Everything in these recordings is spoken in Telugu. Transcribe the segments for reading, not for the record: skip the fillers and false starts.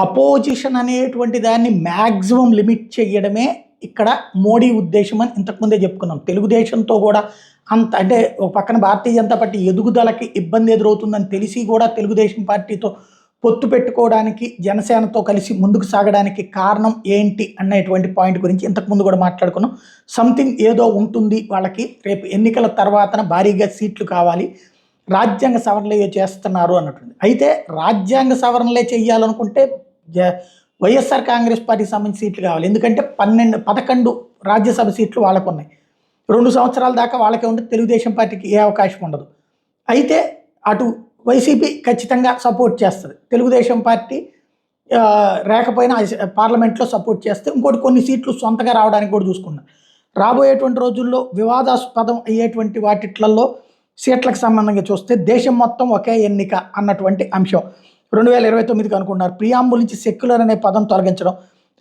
అపోజిషన్ అనేటువంటి దాన్ని మ్యాక్సిమం లిమిట్ చేయడమే ఇక్కడ మోడీ ఉద్దేశం అని ఇంతకుముందే చెప్పుకున్నాం. తెలుగుదేశంతో కూడా అంత అంటే ఒక పక్కన భారతీయ జనతా పార్టీ ఎదుగుదలకి ఇబ్బంది ఎదురవుతుందని తెలిసి కూడా తెలుగుదేశం పార్టీతో పొత్తు పెట్టుకోవడానికి జనసేనతో కలిసి ముందుకు సాగడానికి కారణం ఏంటి అనేటువంటి పాయింట్ గురించి ఇంతకుముందు కూడా మాట్లాడుకున్నాం. సంథింగ్ ఏదో ఉంటుంది వాళ్ళకి, రేపు ఎన్నికల తర్వాతన భారీగా సీట్లు కావాలి, రాజ్యాంగ సవరణలే చేస్తున్నారు అన్నట్టుంది. అయితే రాజ్యాంగ సవరణలే చేయాలనుకుంటే వైఎస్ఆర్ కాంగ్రెస్ పార్టీకి సంబంధించిన సీట్లు కావాలి. ఎందుకంటే 11 రాజ్యసభ సీట్లు వాళ్ళకు ఉన్నాయి. 2 సంవత్సరాల దాకా వాళ్ళకే ఉంటే తెలుగుదేశం పార్టీకి ఏ అవకాశం ఉండదు. అయితే అటు వైసీపీ ఖచ్చితంగా సపోర్ట్ చేస్తుంది, తెలుగుదేశం పార్టీ లేకపోయినా పార్లమెంట్లో సపోర్ట్ చేస్తే ఇంకోటి కొన్ని సీట్లు సొంతగా రావడానికి కూడా చూసుకున్నారు. రాబోయేటువంటి రోజుల్లో వివాదాస్పదం అయ్యేటువంటి వాటిట్లలో సీట్లకు సంబంధంగా చూస్తే దేశం మొత్తం ఒకే ఎన్నిక అన్నటువంటి అంశం 2029కి అనుకున్నారు. ప్రియాంబుల్ నుంచి సెక్యులర్ అనే పదం తొలగించడం,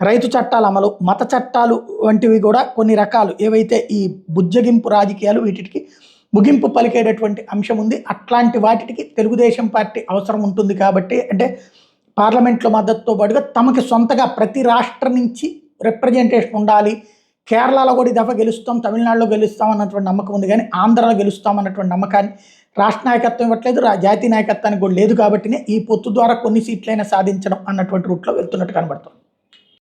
రైతు చట్టాల అమలు, మత చట్టాలు వంటివి కూడా కొన్ని రకాలు ఏవైతే ఈ బుజ్జగింపు రాజకీయాలు వీటికి ముగింపు పలికేటటువంటి అంశం ఉంది. అట్లాంటి వాటికి తెలుగుదేశం పార్టీ అవసరం ఉంటుంది కాబట్టి, అంటే పార్లమెంట్లో మద్దతుతో పాటుగా తమకి సొంతగా ప్రతి రాష్ట్రం నుంచి రిప్రజెంటేషన్ ఉండాలి. కేరళలో కూడా ఈ దఫా గెలుస్తాం, తమిళనాడులో గెలుస్తాం అన్నటువంటి నమ్మకం ఉంది, కానీ ఆంధ్రాలో గెలుస్తాం అన్నటువంటి నమ్మకాన్ని రాష్ట్ర నాయకత్వం ఇవ్వట్లేదు, జాతీయ నాయకత్వానికి కూడా లేదు. కాబట్టినే ఈ పొత్తు ద్వారా కొన్ని సీట్లైనా సాధించడం అన్నటువంటి రూట్లో వెళ్తున్నట్టు కనబడుతుంది.